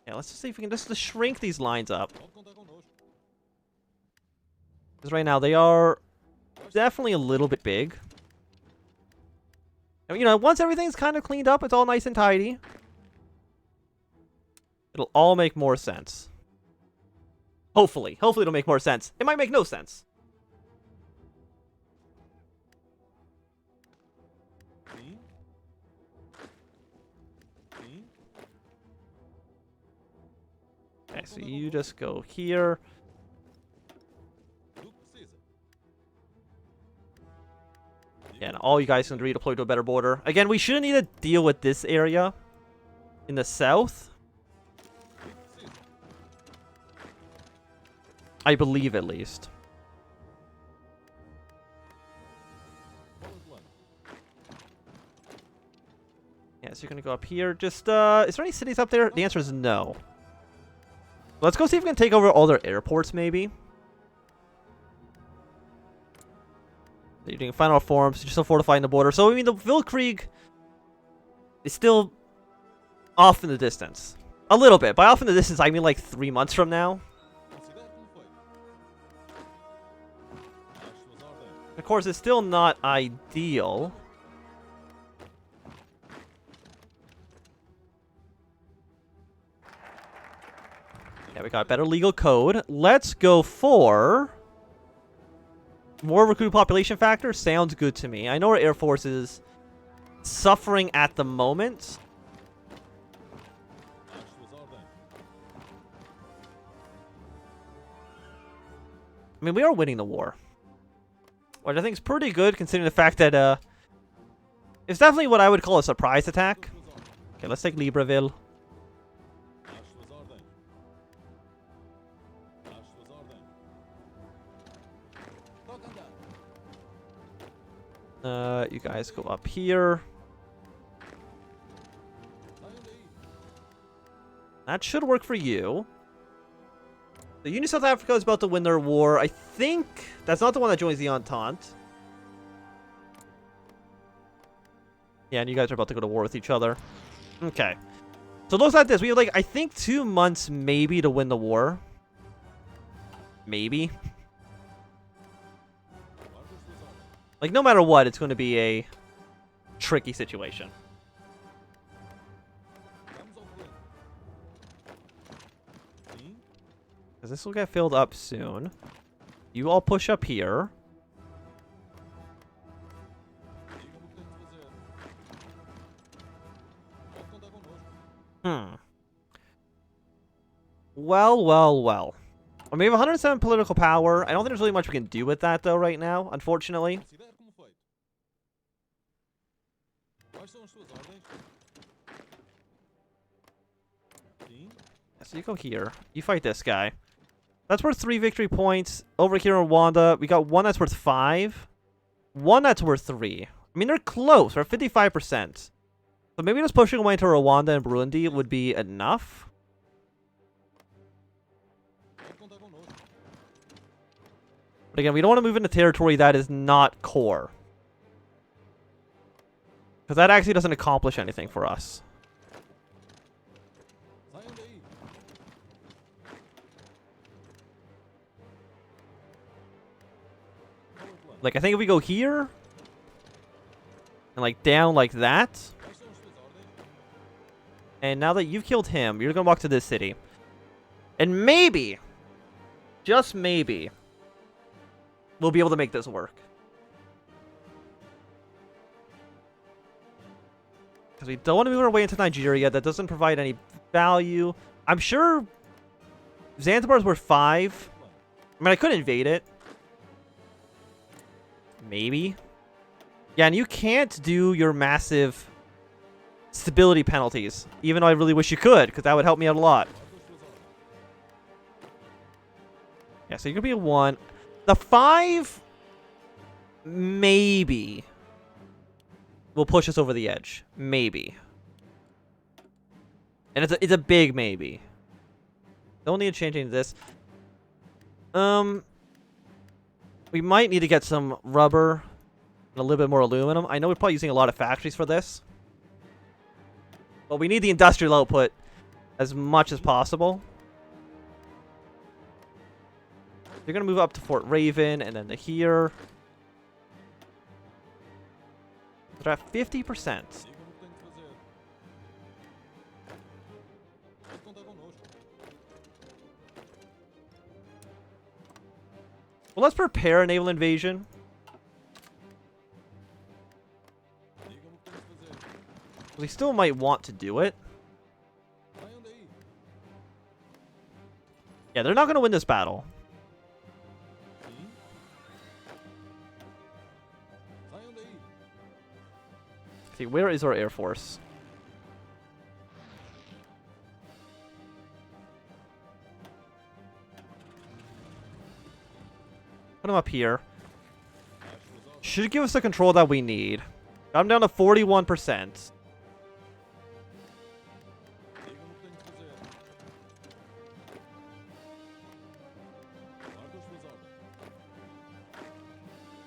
Yeah, let's just see if we can just shrink these lines up. Because right now they are definitely a little bit big. And, you know, once everything's kind of cleaned up, it's all nice and tidy. It'll all make more sense. Hopefully. Hopefully it'll make more sense. It might make no sense. Okay, so you just go here. Yeah, and all you guys can redeploy to a better border. Again, we shouldn't need to deal with this area in the south. I believe, at least. Yeah, so you're gonna go up here. Just, is there any cities up there? The answer is no. Let's go see if we can take over all their airports, maybe. You're doing final reforms. You're still fortifying the border. So, I mean, the Vilkrieg is still off in the distance. A little bit. By off in the distance, I mean like 3 months from now. Of course, it's still not ideal. Yeah, we got better legal code. Let's go for more recruit population factor. Sounds good to me. I know our Air Force is suffering at the moment. I mean, we are winning the war. Which I think is pretty good, considering the fact that, it's definitely what I would call a surprise attack. Okay, let's take Libreville. You guys go up here. That should work for you. The Union of South Africa is about to win their war. I think that's not the one that joins the Entente. Yeah, and you guys are about to go to war with each other. Okay. So it looks like this. We have, like, I think 2 months maybe to win the war. Maybe. Like, no matter what, it's going to be a tricky situation. Because this will get filled up soon. You all push up here. Well. I mean, we have 107 political power. I don't think there's really much we can do with that, though, right now, unfortunately. So you go here. You fight this guy. That's worth 3 victory points. Over here in Rwanda, we got one that's worth 5. One that's worth 3. I mean, they're close. We're at 55%. So maybe just pushing away into Rwanda and Burundi would be enough. But again, we don't want to move into territory that is not core. Because that actually doesn't accomplish anything for us. Like, I think if we go here, and, like, down like that, and now that you've killed him, you're gonna walk to this city. And maybe, just maybe, we'll be able to make this work. Because we don't want to move our way into Nigeria. That doesn't provide any value. I'm sure Zanzibar's worth 5. I mean, I could invade it. Maybe. Yeah, and you can't do your massive stability penalties. Even though I really wish you could, because that would help me out a lot. Yeah, so you're going to be a 1. The 5, maybe, will push us over the edge. Maybe. And it's a big maybe. Don't need to change any of this. We might need to get some rubber and a little bit more aluminum. I know we're probably using a lot of factories for this. But we need the industrial output as much as possible. You're going to move up to Fort Raven and then to here. They're at 50%. Well, let's prepare a naval invasion. We still might want to do it. Yeah, they're not going to win this battle. See, where is our Air Force? Put them up here. Should give us the control that we need. Got them down to 41%.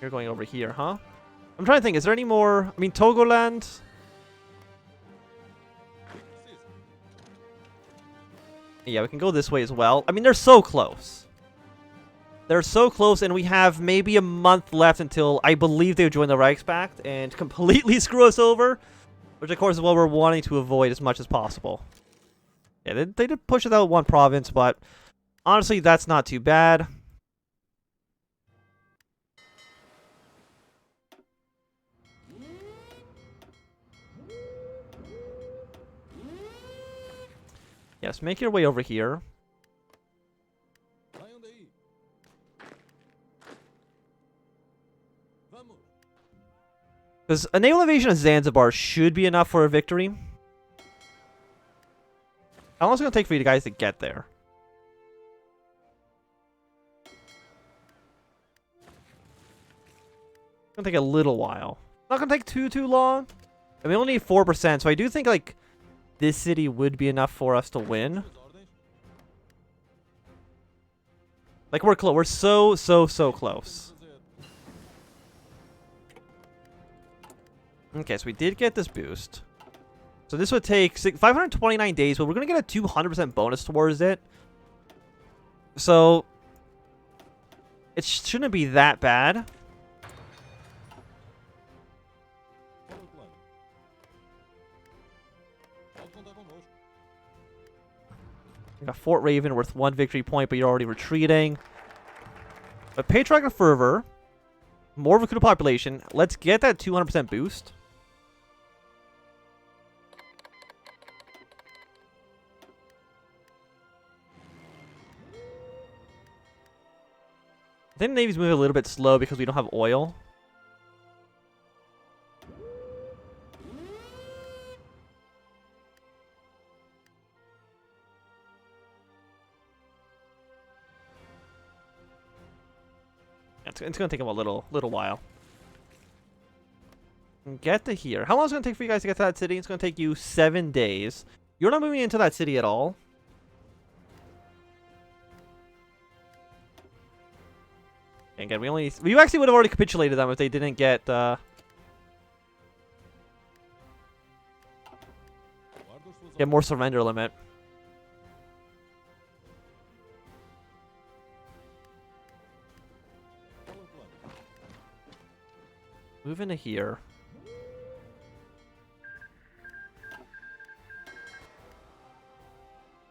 You're going over here, huh? I'm trying to think, is there any more? I mean, Togoland. Yeah, we can go this way as well. I mean, they're so close. They're so close, and we have maybe a month left until I believe they join the Reichspakt and completely screw us over. Which, of course, is what we're wanting to avoid as much as possible. Yeah, they did push it out one province, but honestly, that's not too bad. Yes, make your way over here. Because a naval invasion of Zanzibar should be enough for a victory. How long is it going to take for you guys to get there? It's going to take a little while. Not going to take too long. I mean, we only need 4%, so I do think, like, this city would be enough for us to win. Like, we're close. We're so close. Okay, so we did get this boost. So this would take 529 days, but we're going to get a 200% bonus towards it. So it shouldn't be that bad. We got Fort Raven worth 1 victory point, but you're already retreating. But Patriotic Fervor, more of a coup population. Let's get that 200% boost. I think the Navy's moving a little bit slow because we don't have oil. It's going to take them a little while. Get to here. How long is it going to take for you guys to get to that city? It's going to take you 7 days. You're not moving into that city at all. And again, we actually would have already capitulated them if they didn't get more surrender limit. Move into here.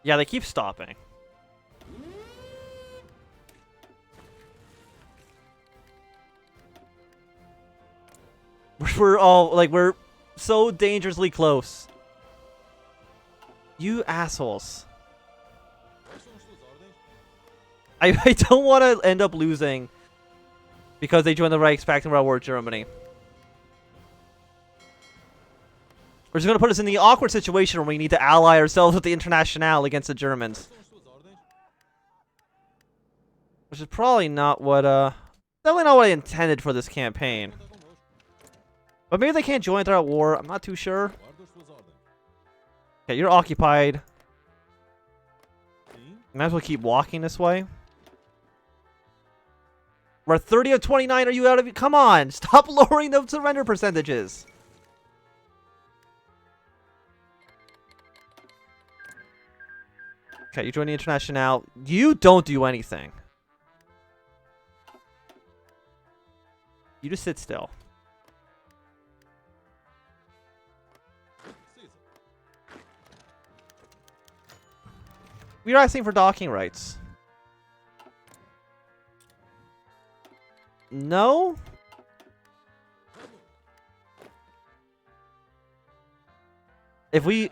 Yeah, they keep stopping. We're so dangerously close. You assholes. I don't want to end up losing because they joined the Reichspakt and we're at war with Germany. We're just going to put us in the awkward situation where we need to ally ourselves with the Internationale against the Germans. Which is probably not what, definitely not what I intended for this campaign. But maybe they can't join throughout war. I'm not too sure. Okay, you're occupied. Might as well keep walking this way. We're 30 of 29. Are you out of it? Come on. Stop lowering the surrender percentages. Okay, you join the International. You don't do anything. You just sit still. We're asking for docking rights. No? If we...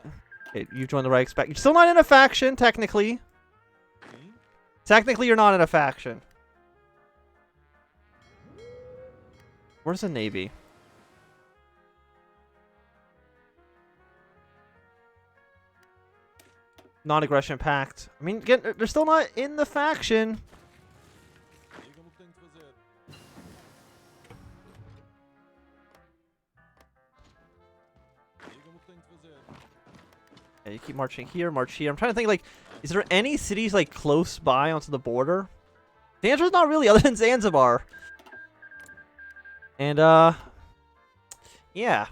Okay, you join the Reichspakt. You're still not in a faction, technically. Technically, you're not in a faction. Where's the Navy? Non-aggression pact. I mean, again, they're still not in the faction. Yeah, you keep marching here, march here. I'm trying to think, like, is there any cities, like, close by onto the border? The answer is not really, other than Zanzibar. And, yeah.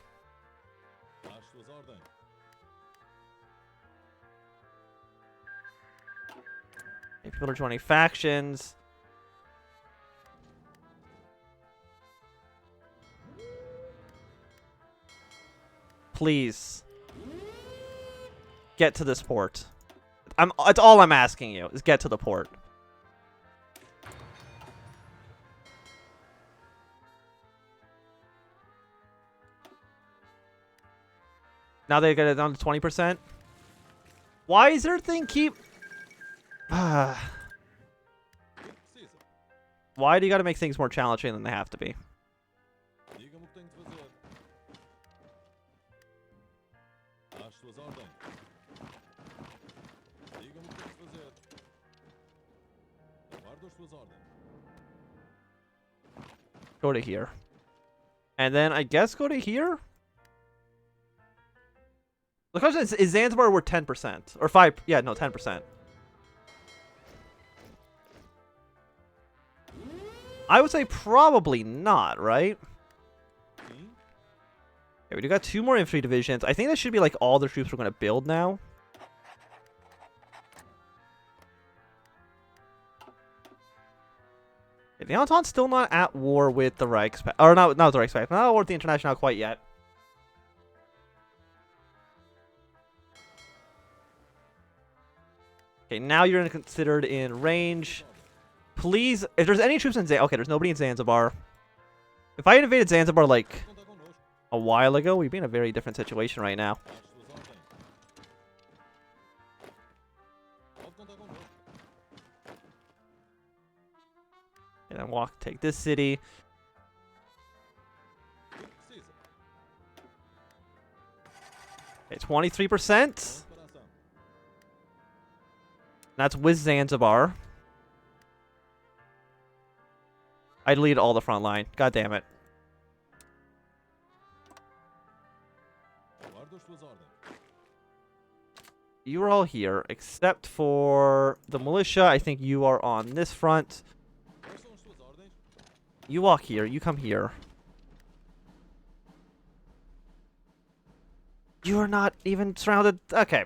Okay, people are joining factions. Please. Get to this port. It's all I'm asking you, is get to the port. Now they get it down to 20%. Why is their thing keep... Why do you gotta make things more challenging than they have to be? Go to here. And then I guess go to here? The question is Zanzibar worth 10%? Or 5? Yeah, no, 10%. I would say probably not, right? Okay, we do got 2 more infantry divisions. I think that should be like all the troops we're going to build now. Okay, the Entente's still not at war with the Reichspakt. Or not the Reichspakt. Not at war with the International quite yet. Okay, now you're considered in range. Please, if there's any troops in Zanzibar... Okay, there's nobody in Zanzibar. If I invaded Zanzibar, like, a while ago, we'd be in a very different situation right now. And then take this city. Okay, 23%. That's with Zanzibar. I deleted all the front line. God damn it. You are all here, except for the militia. I think you are on this front. You walk here. You come here. You are not even surrounded. Okay.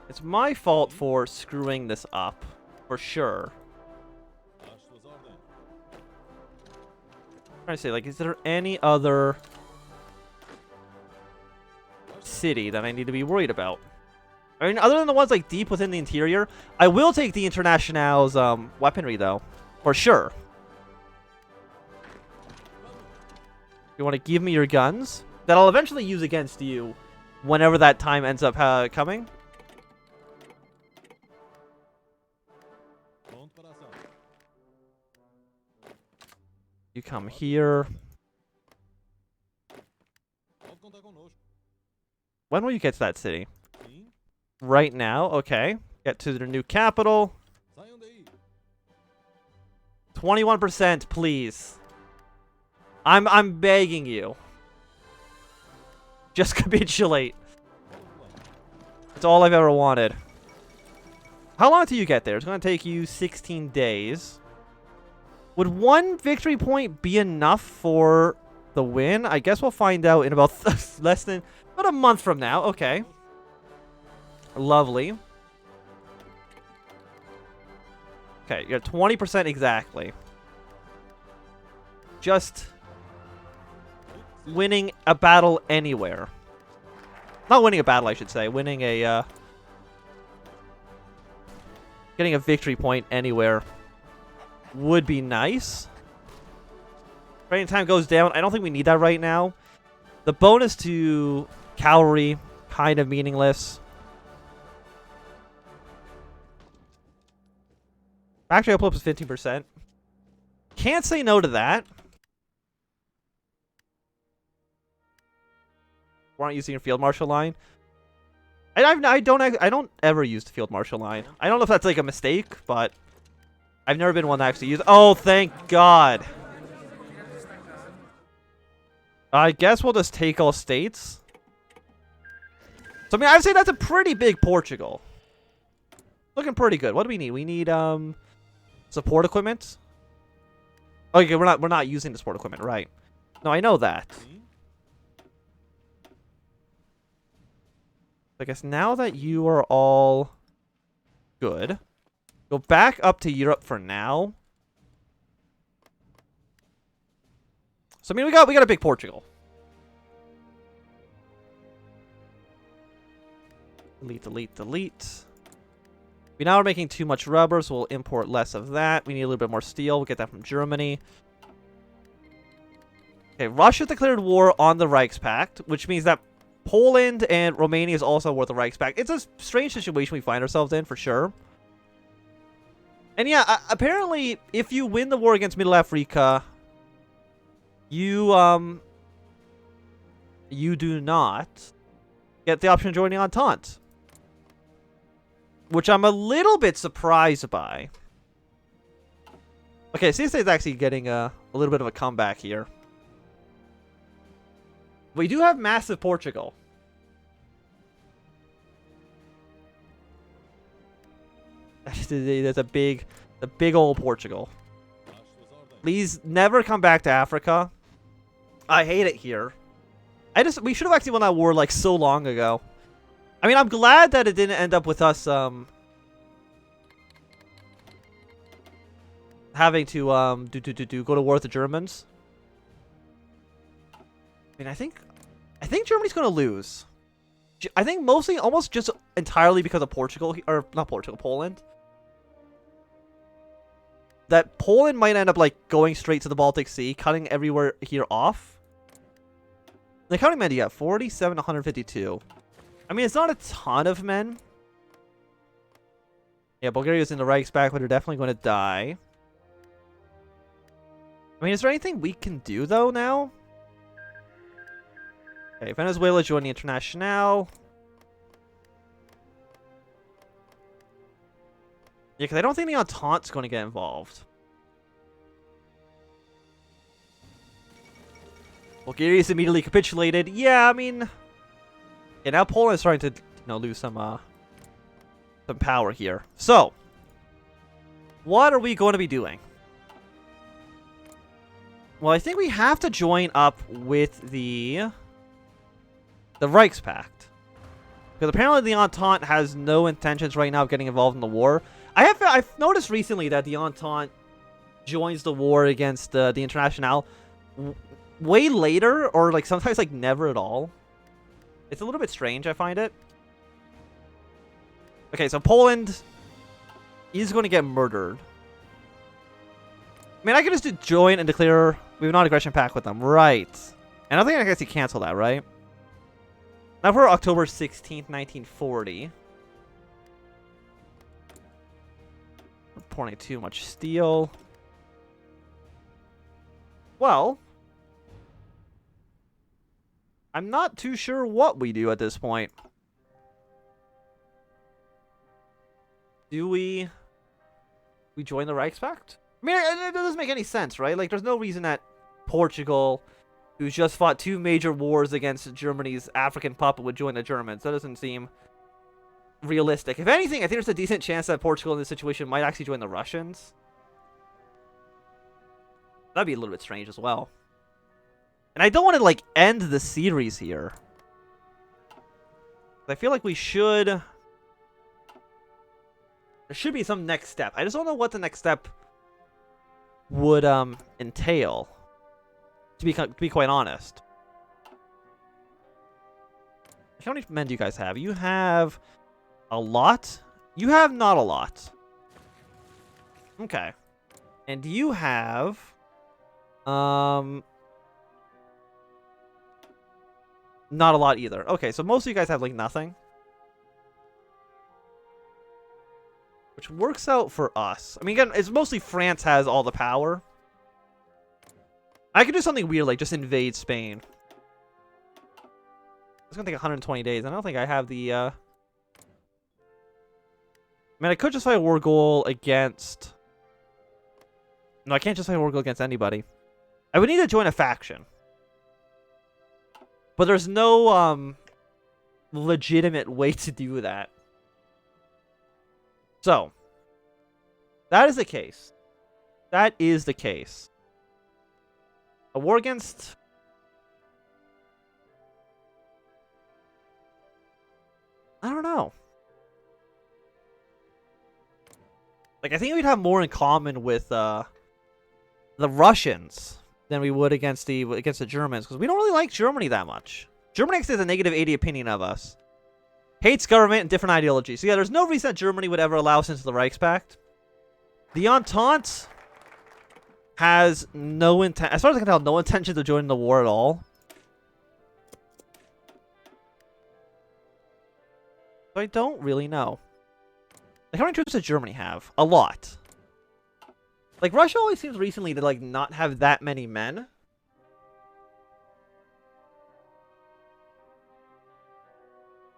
It's my fault for screwing this up, for sure. I'm trying to say, like, is there any other city that I need to be worried about? I mean, other than the ones, like, deep within the interior, I will take the International's weaponry, though, for sure. You want to give me your guns that I'll eventually use against you whenever that time ends up coming? You come here. When will you get to that city? Right now? Okay. Get to their new capital. 21%, please. I'm begging you. Just capitulate. That's all I've ever wanted. How long till you get there? It's going to take you 16 days. Would 1 victory point be enough for the win? I guess we'll find out in about about a month from now. Okay. Lovely. Okay, you're at 20% exactly. Just winning a battle anywhere. Not winning a battle, I should say. Winning a, getting a victory point anywhere would be nice. Training time goes down. I don't think we need that right now. The bonus to cavalry, kind of meaningless. Factory uplift is 15%. Can't say no to that. We're not using your field marshal line. I don't ever use the field marshal line. I don't know if that's like a mistake, but I've never been one to actually use. Oh, thank God. I guess we'll just take all states. So I mean, I'd say that's a pretty big Portugal. Looking pretty good. What do we need? We need support equipment. Okay, we're not using the support equipment, right? No, I know that. I guess now that you are all good, go back up to Europe for now. So I mean, we got a big Portugal. Delete, delete, delete. We now are making too much rubber, so we'll import less of that. We need a little bit more steel. We'll get that from Germany. Okay, Russia declared war on the Reichspakt, which means that Poland and Romania is also war with the Reichspakt. It's a strange situation we find ourselves in, for sure. And yeah, apparently, if you win the war against Middle Africa, you do not get the option of joining Entente. Which I'm a little bit surprised by. Okay, CSA is actually getting a little bit of a comeback here. We do have massive Portugal. That's a big old Portugal. Please never come back to Africa. I hate it here. We should have actually won that war like so long ago. I mean, I'm glad that it didn't end up with us having to go to war with the Germans. I mean, I think Germany's going to lose. I think mostly, almost just entirely because of Portugal, or not Portugal, Poland. That Poland might end up like going straight to the Baltic Sea, cutting everywhere here off. Like, how many men do you have? 47, 152. I mean, it's not a ton of men. Yeah, Bulgaria's in the Reichspakt, but they're definitely going to die. I mean, is there anything we can do, though, now? Okay, Venezuela joined the Internationale. Yeah, because I don't think the Entente's going to get involved. Bulgaria's immediately capitulated. Yeah, I mean... Yeah, now Poland is starting to, lose some power here. So, what are we going to be doing? Well, I think we have to join up with the Reichspakt. Because apparently the Entente has no intentions right now of getting involved in the war. I've noticed recently that the Entente joins the war against the Internationale way later, or like sometimes like never at all. It's a little bit strange, I find it. Okay, so Poland is going to get murdered. I mean, I could just join and declare we have a non-aggression pact with them. Right. And I think I can actually cancel that, right? Now for October 16th, 1940. Reporting too much steel. Well, I'm not too sure what we do at this point. Do we join the Reichspakt? I mean, it doesn't make any sense, right? Like, there's no reason that Portugal, who's just fought 2 major wars against Germany's African puppet, would join the Germans. That doesn't seem realistic. If anything, I think there's a decent chance that Portugal in this situation might actually join the Russians. That'd be a little bit strange as well. And I don't want to, like, end the series here. I feel like we should... There should be some next step. I just don't know what the next step would entail. To be quite honest. How many men do you guys have? You have a lot? You have not a lot. Okay. And you have... Not a lot either. Okay, so most of you guys have, like, nothing. Which works out for us. I mean, again, it's mostly France has all the power. I could do something weird, like just invade Spain. It's gonna take 120 days. I don't think I have the, I mean, I could just fight a war goal against... No, I can't just fight a war goal against anybody. I would need to join a faction. But there's no, legitimate way to do that. So, that is the case. That is the case. A war against... I don't know. Like, I think we'd have more in common with, the Russians than we would against the Germans, because we don't really like Germany that much. Germany actually has a negative 80 opinion of us. Hates government and different ideologies. So yeah, there's no reason that Germany would ever allow us into the Reichspact. The Entente has no intent, as far as I can tell, no intention of joining the war at all. So I don't really know. Like, how many troops does Germany have? A lot. Like, Russia always seems recently to, like, not have that many men.